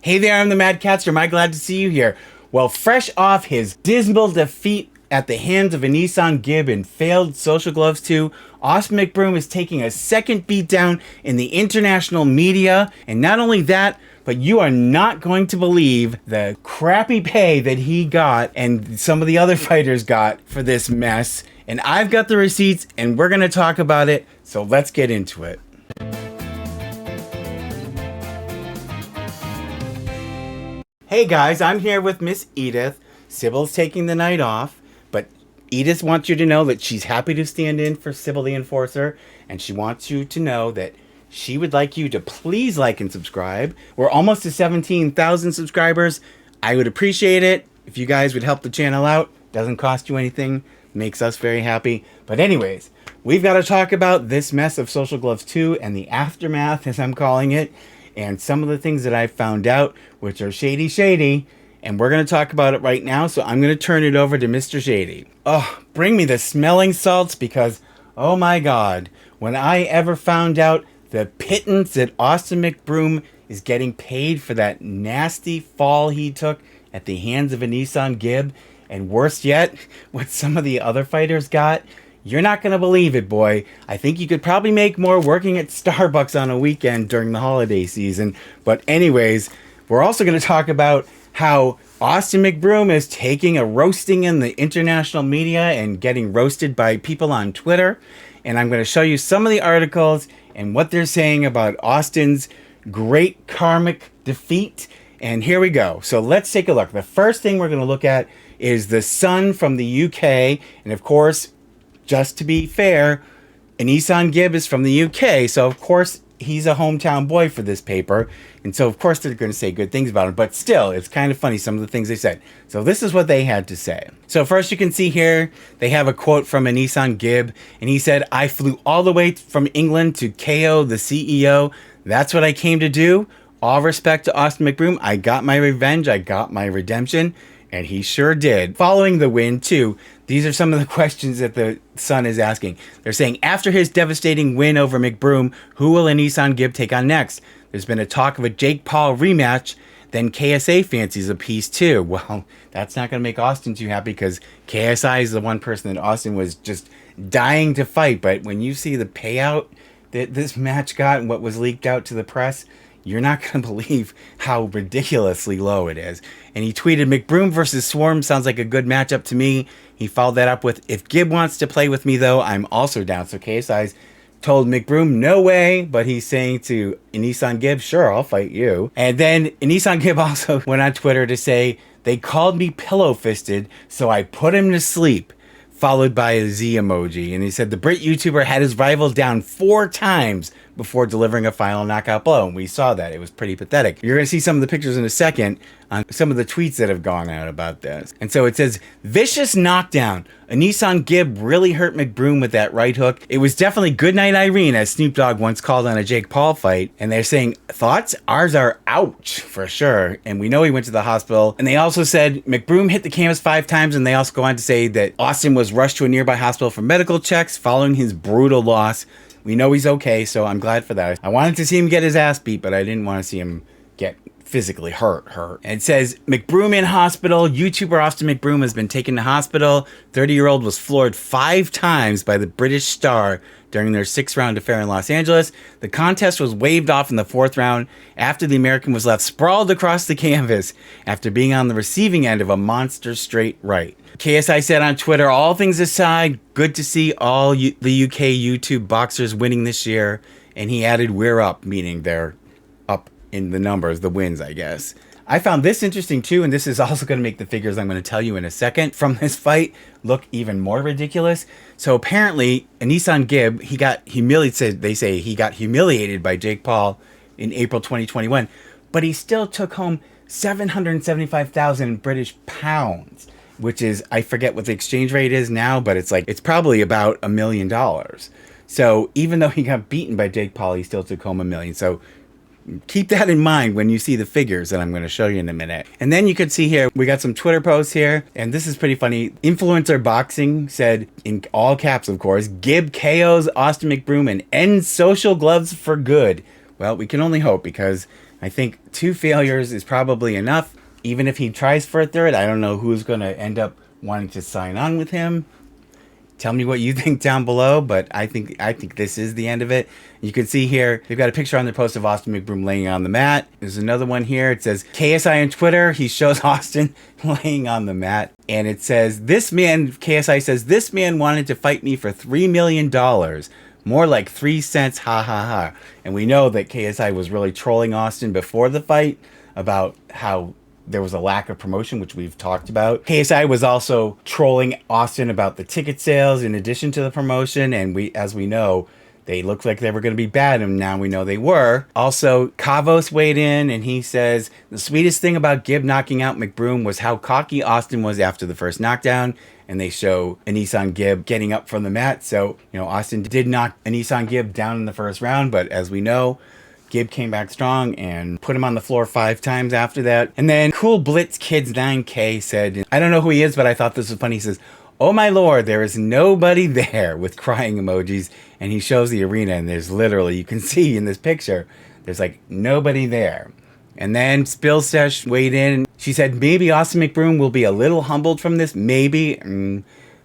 Hey there, I'm the MadCatster. Am I glad to see you here? Well, fresh off his dismal defeat at the hands of a Nissan Gib in failed Social Gloves 2, Austin McBroom is taking a second beatdown in the international media. And not only that, but you are not going to believe the crappy pay that he got and some of the other fighters got for this mess. And I've got the receipts and we're going to talk about it. So let's get into it. Hey guys, I'm here with Miss Edith. Sybil's taking the night off, but Edith wants you to know that she's happy to stand in for Sybil the Enforcer, and she wants you to know that she would like you to please like and subscribe. We're almost to 17,000 subscribers. I would appreciate it if you guys would help the channel out. Doesn't cost you anything, makes us very happy. But anyways, we've got to talk about this mess of Social Gloves 2 and the aftermath, as I'm calling it, and some of the things that I found out, which are shady, and we're going to talk about it right now, so I'm going to turn it over to Mr. Shady. Oh, bring me the smelling salts, because, oh my God, when I ever found out the pittance that Austin McBroom is getting paid for that nasty fall he took at the hands of a Nissan Gib, and worse yet, what some of the other fighters got, you're not going to believe it, boy. I think you could probably make more working at Starbucks on a weekend during the holiday season. But anyways, we're also going to talk about how Austin McBroom is taking a roasting in the international media and getting roasted by people on Twitter. And I'm going to show you some of the articles and what they're saying about Austin's great karmic defeat. And here we go. So let's take a look. The first thing we're going to look at is the Sun from the UK. And of course, just to be fair, Nissan Gib is from the UK, so of course he's a hometown boy for this paper, and so of course they're going to say good things about him, but still, it's kind of funny some of the things they said. So this is what they had to say. So first you can see here, they have a quote from a Nissan Gib, and he said, "I flew all the way from England to KO the CEO. That's what I came to do. All respect to Austin McBroom. I got my revenge, I got my redemption." And he sure did. Following the win, too, these are some of the questions that the Sun is asking. They're saying, after his devastating win over McBroom, who will a Nissan Gib take on next? There's been a talk of a Jake Paul rematch. Then KSA fancies a piece, too. Well, that's not going to make Austin too happy because KSI is the one person that Austin was just dying to fight. But when you see the payout that this match got and what was leaked out to the press, you're not going to believe how ridiculously low it is. And he tweeted, "McBroom versus Swarm sounds like a good matchup to me." He followed that up with, "If Gib wants to play with me, though, I'm also down." So KSI's told McBroom, no way. But he's saying to Nissan Gib, sure, I'll fight you. And then Nissan Gib also went on Twitter to say, "They called me pillow-fisted, so I put him to sleep." Followed by a Z emoji. And he said the Brit YouTuber had his rival down 4 times before delivering a final knockout blow. And we saw that. It was pretty pathetic. You're going to see some of the pictures in a second on some of the tweets that have gone out about this. And so it says, "Vicious knockdown. A Nissan Gib really hurt McBroom with that right hook. It was definitely Goodnight Irene, as Snoop Dogg once called on a Jake Paul fight." And they're saying, thoughts? Ours are ouch, for sure. And we know he went to the hospital. And they also said McBroom hit the canvas 5 times. And they also go on to say that Austin was rushed to a nearby hospital for medical checks following his brutal loss. We know he's okay, so I'm glad for that. I wanted to see him get his ass beat, but I didn't want to see him get physically hurt. And it says, McBroom in hospital. YouTuber Austin McBroom has been taken to hospital. 30-year-old was floored 5 times by the British star during their 6th-round affair in Los Angeles. The contest was waved off in the 4th round after the American was left sprawled across the canvas after being on the receiving end of a monster straight right. KSI said on Twitter, "All things aside, good to see all the UK YouTube boxers winning this year." And he added, "We're up," meaning they're up in the numbers, the wins, I guess. I found this interesting too, and this is also going to make the figures I'm going to tell you in a second from this fight look even more ridiculous. So apparently, a Nissan Gib, he got humiliated. They say he got humiliated by Jake Paul in April 2021, but he still took home 775,000 British pounds, which is, I forget what the exchange rate is now, but it's probably about $1 million. So even though he got beaten by Jake Paul, he still took home $1 million. So keep that in mind when you see the figures that I'm going to show you in a minute. And then you could see here, we got some Twitter posts here, and this is pretty funny. Influencer Boxing said, in all caps of course, "Gib KOs Austin McBroom and ends Social Gloves for good." Well, we can only hope, because I think 2 failures is probably enough. Even if he tries for a third, I don't know who's going to end up wanting to sign on with him. Tell me what you think down below, but I think this is the end of it. You can see here, they've got a picture on their post of Austin McBroom laying on the mat. There's another one here. It says KSI on Twitter. He shows Austin laying on the mat. And it says, KSI says, this man wanted to fight me for $3 million. More like 3 cents, ha ha ha. And we know that KSI was really trolling Austin before the fight about how there was a lack of promotion, which we've talked about. KSI was also trolling Austin about the ticket sales in addition to the promotion. And as we know, they looked like they were going to be bad, and now we know they were. Also, Kavos weighed in, and he says, the sweetest thing about Gibb knocking out McBroom was how cocky Austin was after the first knockdown. And they show Anis Gibb getting up from the mat. So, Austin did knock Anis Gibb down in the first round, but as we know, Gibb came back strong and put him on the floor 5 times after that. And then Cool Blitz Kids 9K said, I don't know who he is, but I thought this was funny. He says, oh my lord, there is nobody there, with crying emojis. And he shows the arena, and there's literally, you can see in this picture, there's like nobody there. And then Spill Sesh weighed in. She said, maybe Austin McBroom will be a little humbled from this. Maybe.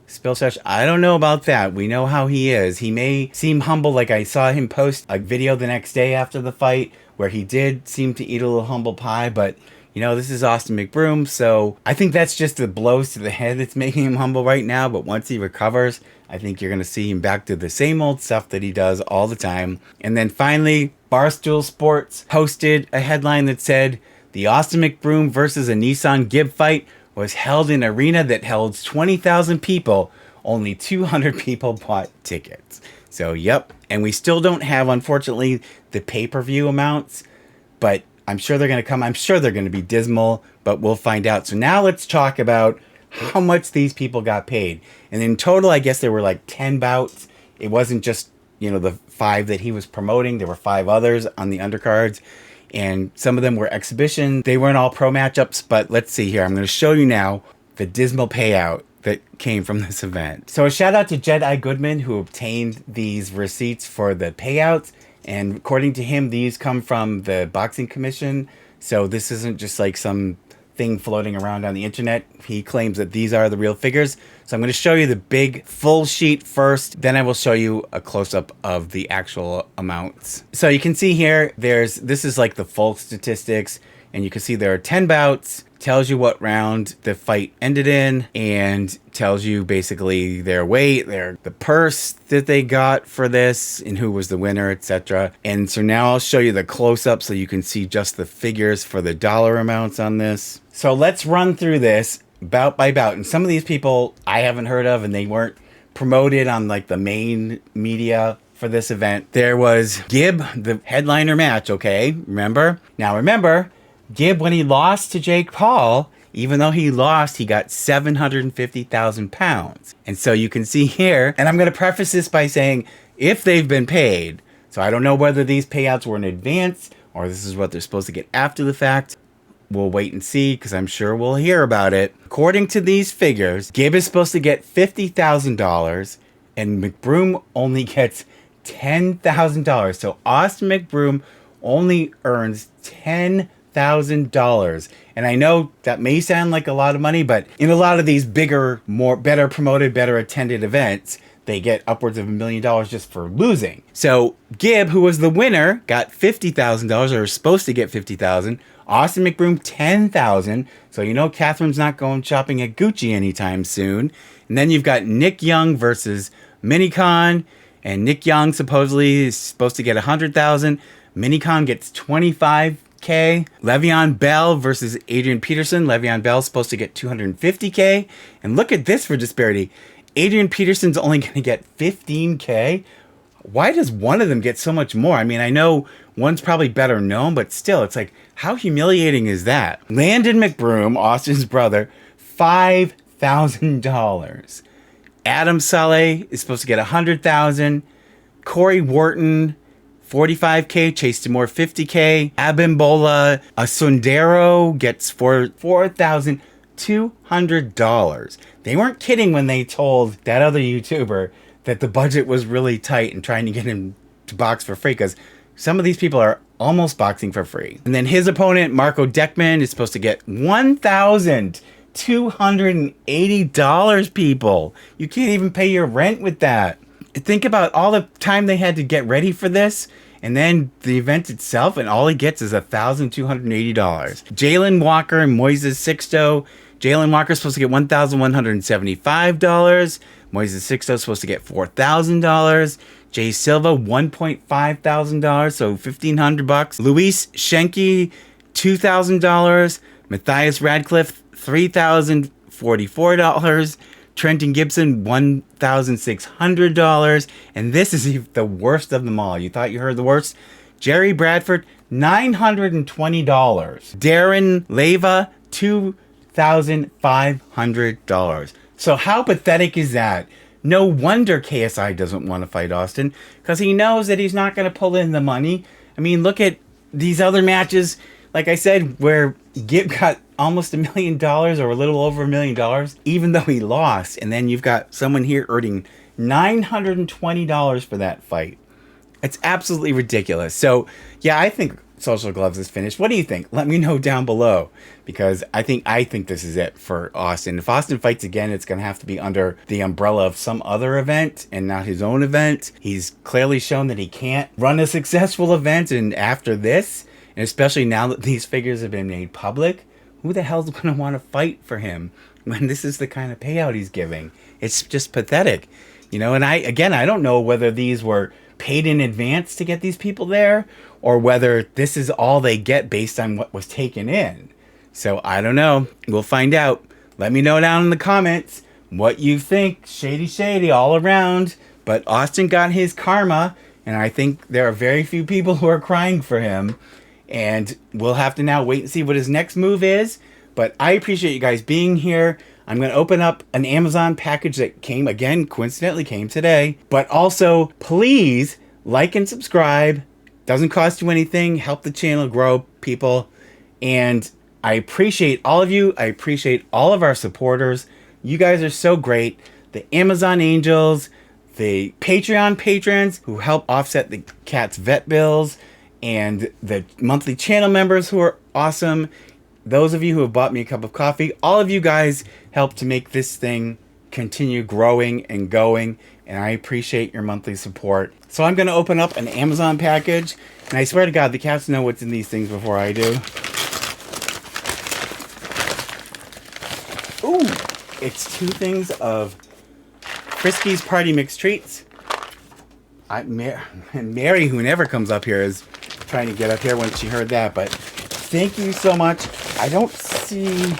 Spill Sesh, I don't know about that. We know how he is. He may seem humble, like I saw him post a video the next day after the fight where he did seem to eat a little humble pie, but this is Austin McBroom, so I think that's just the blows to the head that's making him humble right now, but once he recovers, I think you're going to see him back to the same old stuff that he does all the time. And then finally, Barstool Sports posted a headline that said, the Austin McBroom versus Anis Gibb fight was held in an arena that held 20,000 people. Only 200 people bought tickets. So, yep. And we still don't have, unfortunately, the pay-per-view amounts. But I'm sure they're going to come. I'm sure they're going to be dismal. But we'll find out. So now let's talk about how much these people got paid. And in total, I guess there were like 10 bouts. It wasn't just, the 5 that he was promoting. There were 5 others on the undercards. And some of them were exhibition. They weren't all pro matchups, but let's see here. I'm going to show you now the dismal payout that came from this event. So a shout out to Jedi Goodman, who obtained these receipts for the payouts. And according to him, these come from the Boxing Commission. So this isn't just like some thing floating around on the internet. He claims that these are the real figures. So I'm going to show you the big full sheet first. Then I will show you a close-up of the actual amounts. So you can see here, this is like the full statistics. And you can see there are 10 bouts. Tells you what round the fight ended in, and tells you basically their weight, the purse that they got for this, and who was the winner, etc. And so now I'll show you the close-up so you can see just the figures for the dollar amounts on this. So let's run through this bout by bout. And some of these people I haven't heard of, and they weren't promoted on like the main media for this event. There was Gibb, the headliner match, okay? Remember? Now remember, Gibb, when he lost to Jake Paul, even though he lost, he got 750,000 pounds. And so you can see here, and I'm going to preface this by saying, if they've been paid, so I don't know whether these payouts were in advance, or this is what they're supposed to get after the fact. We'll wait and see, because I'm sure we'll hear about it. According to these figures, Gibb is supposed to get $50,000, and McBroom only gets $10,000. So Austin McBroom only earns $10,000. And I know that may sound like a lot of money, but in a lot of these bigger, better promoted, better attended events, they get upwards of $1 million just for losing. So Gibb, who was the winner, got $50,000, or was supposed to get $50,000. Austin McBroom, $10,000. So Catherine's not going shopping at Gucci anytime soon. And then you've got Nick Young versus Minicon, and Nick Young supposedly is supposed to get $100,000. Minicon gets $25,000. Le'Veon Bell versus Adrian Peterson. Le'Veon Bell's supposed to get $250,000. And look at this for disparity. Adrian Peterson's only going to get $15,000. Why does one of them get so much more? I mean, I know one's probably better known, but still, it's like, how humiliating is that? Landon McBroom, Austin's brother, $5,000. Adam Saleh is supposed to get $100,000. Corey Wharton, $45,000. Chase Demore, $50,000. Abimbola Sundero gets $4,200. They weren't kidding when they told that other YouTuber that the budget was really tight and trying to get him to box for free, because some of these people are almost boxing for free. And then his opponent, Marco Deckman, is supposed to get $1,280, people. You can't even pay your rent with that. Think about all the time they had to get ready for this, and then the event itself, and all he gets is $1,280. Jalen Walker and Moises Sixto. Jalen Walker is supposed to get $1,175. Moises Sixto is supposed to get $4,000. Jay Silva, $1,500, so $1,500. Luis Schenke, $2,000. Matthias Radcliffe, $3,044. Trenton Gibson, $1,600. And this is the worst of them all. You thought you heard the worst? Jerry Bradford, $920. Darren Leva, $2,500. So how pathetic is that? No wonder KSI doesn't want to fight Austin, because he knows that he's not going to pull in the money. I mean, look at these other matches, like I said, where Gib got almost $1 million or a little over $1 million, even though he lost. And then you've got someone here earning $920 for that fight. It's absolutely ridiculous. So, yeah, I think Social Gloves is finished. What do you think? Let me know down below, because I think this is it for Austin. If Austin fights again, it's going to have to be under the umbrella of some other event and not his own event. He's clearly shown that he can't run a successful event, and after this, and especially now that these figures have been made public, who the hell's going to want to fight for him when this is the kind of payout he's giving? It's just pathetic. You know, and I don't know whether these were paid in advance to get these people there, or whether this is all they get based on what was taken in. So I don't know. We'll find out. Let me know down in the comments what you think. Shady all around. But Austin got his karma, and I think there are very few people who are crying for him. And we'll have to now wait and see what his next move is. But I appreciate you guys being here. I'm going to open up an Amazon package that coincidentally came today. But also, please like and subscribe. Doesn't cost you anything. Help the channel grow, people. And I appreciate all of you. I appreciate all of our supporters. You guys are so great. The Amazon Angels, the Patreon patrons who help offset the cat's vet bills, and the monthly channel members who are awesome. Those of you who have bought me a cup of coffee, all of you guys help to make this thing continue growing and going, and I appreciate your monthly support. So I'm going to open up an Amazon package, and I swear to God, the cats know what's in these things before I do. Ooh, it's 2 things of Friskies Party Mix Treats. Mary, who never comes up here, is trying to get up here when she heard that, but thank you so much. I don't see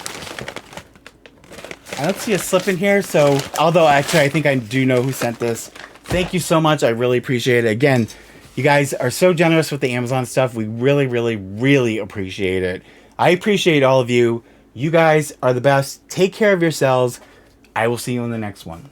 a slip in here, so although actually I think I do know who sent this. Thank you so much. I really appreciate it. Again, you guys are so generous with the Amazon stuff. We really, really, really appreciate it. I appreciate all of you. You guys are the best. Take care of yourselves. I will see you in the next one.